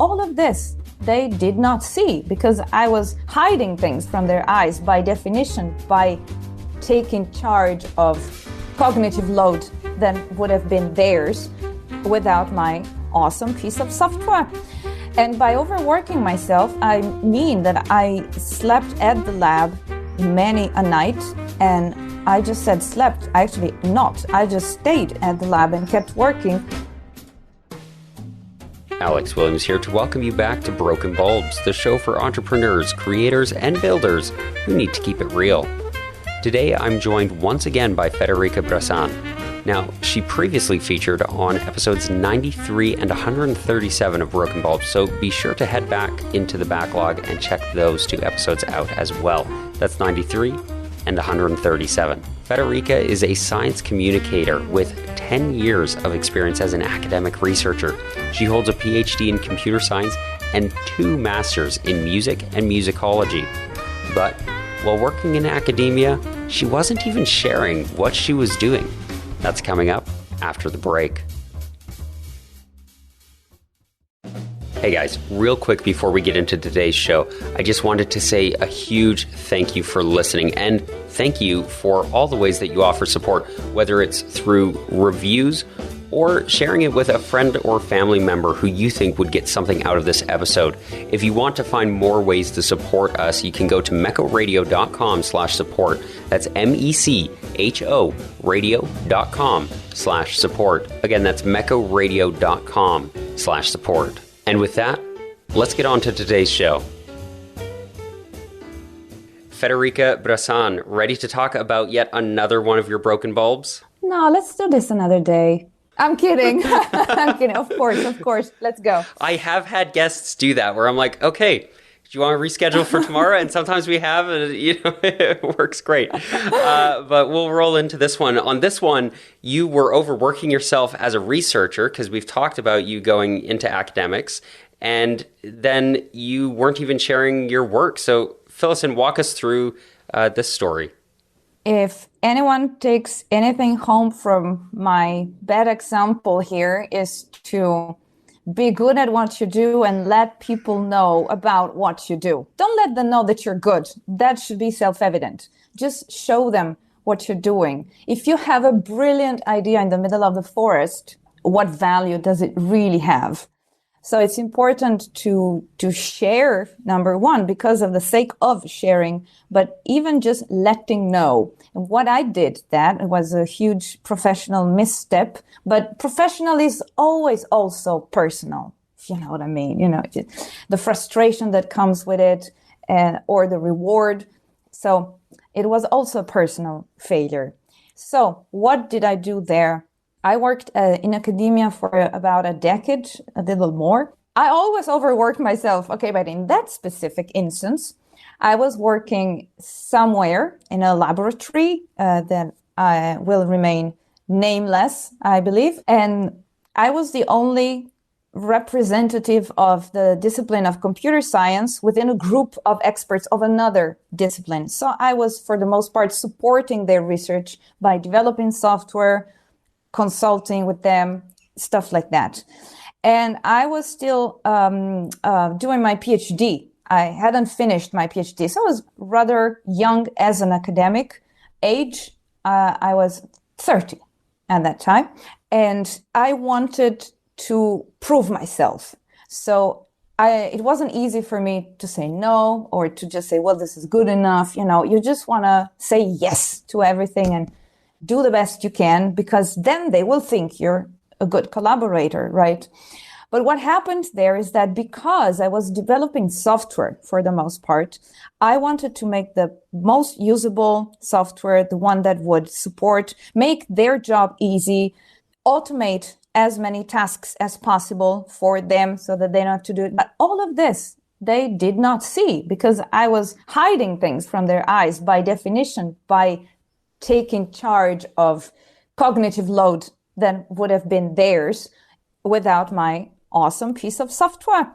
all of this they did not see because I was hiding things from their eyes by definition, by taking charge of cognitive load that would have been theirs without my awesome piece of software. And by overworking myself, I mean that I slept at the lab many a night, and I just said slept, actually not. I just stayed at the lab and kept working. Alex Williamns here to welcome you back to Broken Bulbs, the show for entrepreneurs, creators, and builders who need to keep it real. Today, I'm joined once again by Federica Bressan. Now, she previously featured on episodes 93 and 137 of Broken Bulbs, so be sure to head back into the backlog and check those two episodes out as well. That's 93 and 137. Federica is a science communicator with 10 years of experience as an academic researcher. She holds a PhD in computer science and 2 masters in music and musicology. But while working in academia, she wasn't even sharing what she was doing. That's coming up after the break. Hey guys, real quick before we get into today's show, I just wanted to say a huge thank you for listening, and thank you for all the ways that you offer support, whether it's through reviews or sharing it with a friend or family member who you think would get something out of this episode. If you want to find more ways to support us, you can go to mechoradio.com/support. That's MECHO radio.com/support. Again, that's mechoradio.com/support. And with that, let's get on to today's show. Federica Bressan, ready to talk about yet another one of your broken bulbs? No, let's do this another day. I'm kidding. I'm kidding. Of course. Let's go. I have had guests do that where I'm like, okay, do you want to reschedule for tomorrow? And sometimes we have, and it works great. But we'll roll into this one. On this one, you were overworking yourself as a researcher because we've talked about you going into academics, and then you weren't even sharing your work. So fill us in, walk us through this story. If anyone takes anything home from my bad example here is to be good at what you do and let people know about what you do. Don't let them know that you're good. That should be self-evident. Just show them what you're doing. If you have a brilliant idea in the middle of the forest, what value does it really have? So it's important to share, number one, because of the sake of sharing, but even just letting know. And what I did, that was a huge professional misstep, but professional is always also personal, if you know what I mean. You know, the frustration that comes with it, or the reward. So it was also a personal failure. So what did I do there? I worked in academia for about a decade, a little more. I always overworked myself. Okay, but in that specific instance, I was working somewhere in a laboratory that will remain nameless, I believe. And I was the only representative of the discipline of computer science within a group of experts of another discipline. So I was, for the most part, supporting their research by developing software, consulting with them, stuff like that. And I was still doing my PhD. I hadn't finished my PhD, so I was rather young as an academic age. I was 30 at that time, and I wanted to prove myself. So it wasn't easy for me to say no or to just say, well, this is good enough. You know, you just want to say yes to everything and do the best you can, because then they will think you're a good collaborator, right? But what happened there is that because I was developing software for the most part, I wanted to make the most usable software, the one that would make their job easy, automate as many tasks as possible for them so that they don't have to do it. But all of this, they did not see because I was hiding things from their eyes by definition, by taking charge of cognitive load that would have been theirs without my awesome piece of software.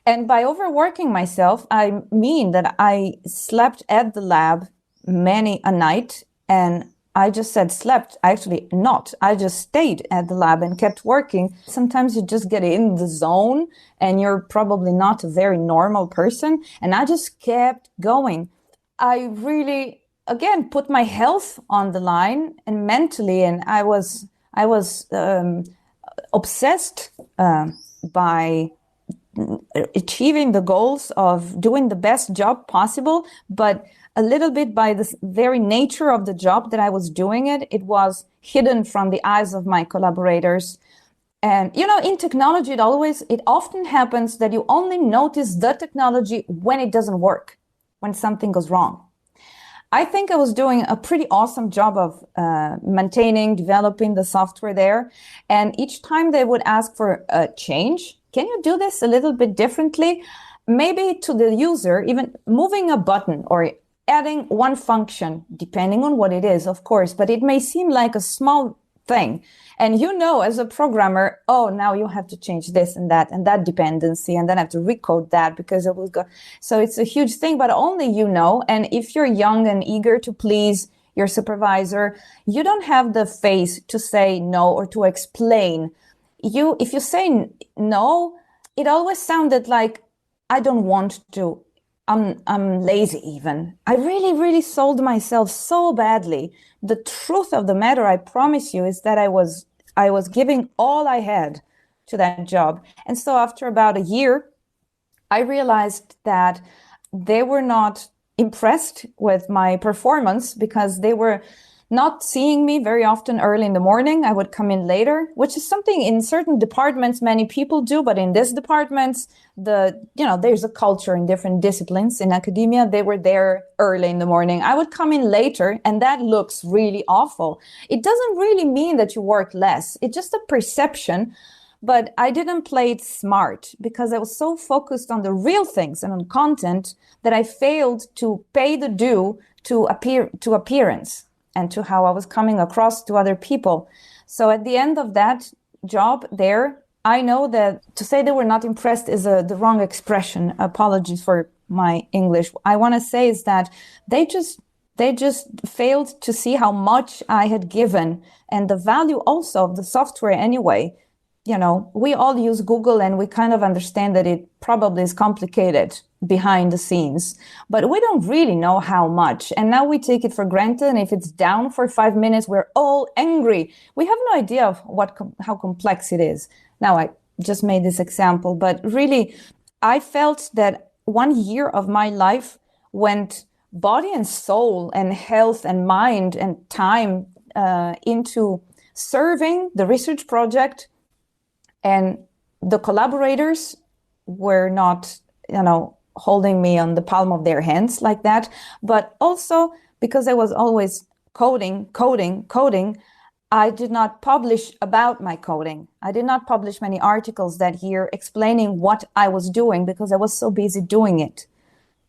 And by overworking myself, I mean that I slept at the lab many a night, and I just said slept. Actually, not. I just stayed at the lab and kept working. Sometimes you just get in the zone and you're probably not a very normal person. And I just kept going. I really, again, put my health on the line and mentally, and I was obsessed by achieving the goals of doing the best job possible, but a little bit by the very nature of the job that I was doing it was hidden from the eyes of my collaborators. And, in technology, it often happens that you only notice the technology when it doesn't work, when something goes wrong. I think I was doing a pretty awesome job of maintaining, developing the software there. And each time they would ask for a change, can you do this a little bit differently? Maybe to the user, even moving a button or adding one function, depending on what it is, of course, but it may seem like a small thing. And as a programmer, now you have to change this and that dependency, and then I have to recode that because it will go. So it's a huge thing, but only And if you're young and eager to please your supervisor, you don't have the face to say no or to explain. If you say no, it always sounded like, I don't want to. I'm lazy even. I really, really sold myself so badly. The truth of the matter, I promise you, is that I was giving all I had to that job. And so after about a year, I realized that they were not impressed with my performance because they were not seeing me very often early in the morning. I would come in later, which is something in certain departments many people do, but in this departments, there's a culture in different disciplines. In academia, they were there early in the morning. I would come in later, and that looks really awful. It doesn't really mean that you work less. It's just a perception. But I didn't play it smart because I was so focused on the real things and on content that I failed to pay the due to appearance and to how I was coming across to other people. So at the end of that job there, I know that to say they were not impressed is the wrong expression. Apologies for my English. I want to say is that they just failed to see how much I had given and the value also of the software anyway. We all use Google and we kind of understand that it probably is complicated behind the scenes, but we don't really know how much. And now we take it for granted. And if it's down for 5 minutes, we're all angry. We have no idea of how complex it is. Now, I just made this example, but really, I felt that 1 year of my life went body and soul and health and mind and time into serving the research project. And the collaborators were not, holding me on the palm of their hands like that. But also because I was always coding, I did not publish about my coding. I did not publish many articles that year explaining what I was doing because I was so busy doing it.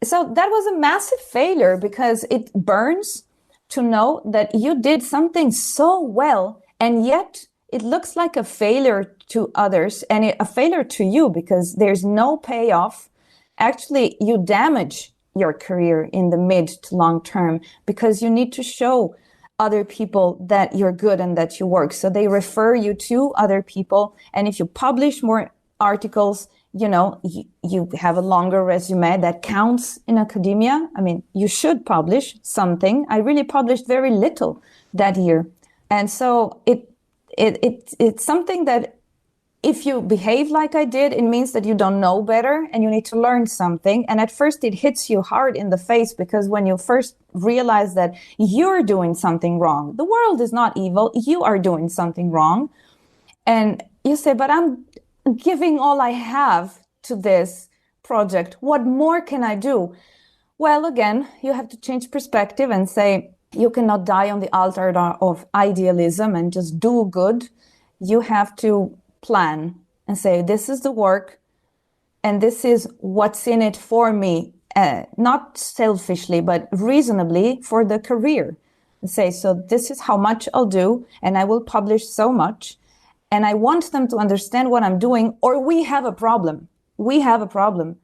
So that was a massive failure because it burns to know that you did something so well and yet it looks like a failure to others and a failure to you because there's no payoff. Actually, you damage your career in the mid to long term because you need to show other people that you're good and that you work. So they refer you to other people. And if you publish more articles, you have a longer resume that counts in academia. I mean, you should publish something. I really published very little that year. And so it's something that if you behave like I did, it means that you don't know better and you need to learn something. And at first it hits you hard in the face because when you first realize that you're doing something wrong, the world is not evil, you are doing something wrong. And you say, but I'm giving all I have to this project. What more can I do? Well, again, you have to change perspective and say, you cannot die on the altar of idealism and just do good. You have to plan and say, this is the work and this is what's in it for me, not selfishly, but reasonably for the career. And say, so this is how much I'll do and I will publish so much. And I want them to understand what I'm doing or we have a problem. We have a problem.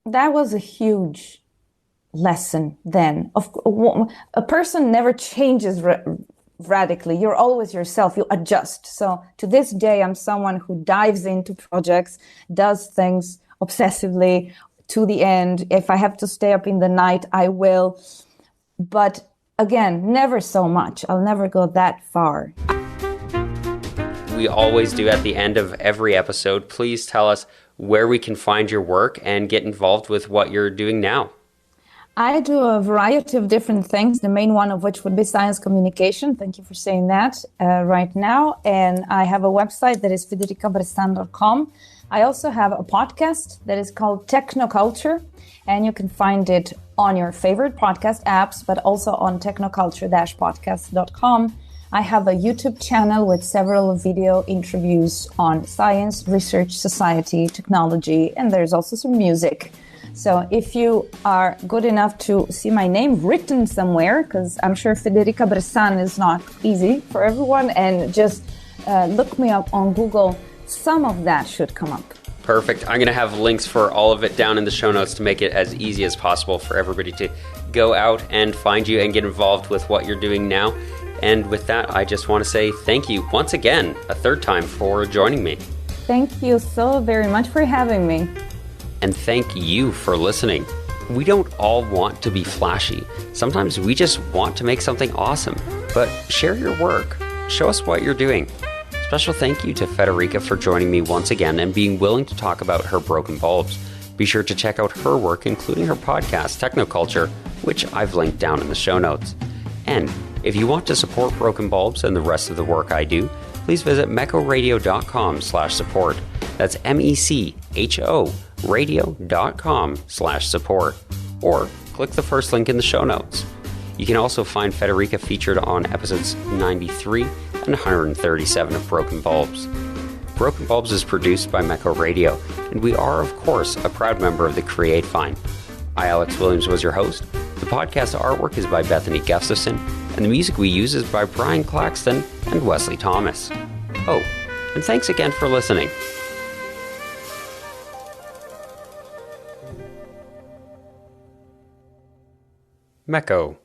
That was a huge lesson then. A person never changes radically. You're always yourself. You adjust. So to this day, I'm someone who dives into projects, does things obsessively to the end. If I have to stay up in the night, I will. But again, never so much. I'll never go that far. We always do at the end of every episode. Please tell us where we can find your work and get involved with what you're doing now. I do a variety of different things, the main one of which would be science communication. Thank you for saying that right now. And I have a website that is federicabressan.com. I also have a podcast that is called Technoculture, and you can find it on your favorite podcast apps, but also on technoculture-podcast.com. I have a YouTube channel with several video interviews on science, research, society, technology, and there's also some music. So if you are good enough to see my name written somewhere, because I'm sure Federica Bressan is not easy for everyone, and just look me up on Google, some of that should come up. Perfect. I'm going to have links for all of it down in the show notes to make it as easy as possible for everybody to go out and find you and get involved with what you're doing now. And with that, I just want to say thank you once again, a third time, for joining me. Thank you so very much for having me. And thank you for listening. We don't all want to be flashy. Sometimes we just want to make something awesome. But share your work. Show us what you're doing. Special thank you to Federica for joining me once again and being willing to talk about her broken bulbs. Be sure to check out her work, including her podcast, Technoculture, which I've linked down in the show notes. And if you want to support Broken Bulbs and the rest of the work I do, please visit mechoradio.com/support. That's MECHO radio.com/support, or click the first link in the show notes. You can also find Federica featured on episodes 93 and 137 of Broken Bulbs. Broken Bulbs is produced by Mecho Radio, and we are, of course, a proud member of the Create Fine. I, Alex Williamns, was your host. The podcast artwork is by Bethany Gustafson, and the music we use is by Brian Claxton and Wesley Thomas. Oh, and thanks again for listening. Mecho.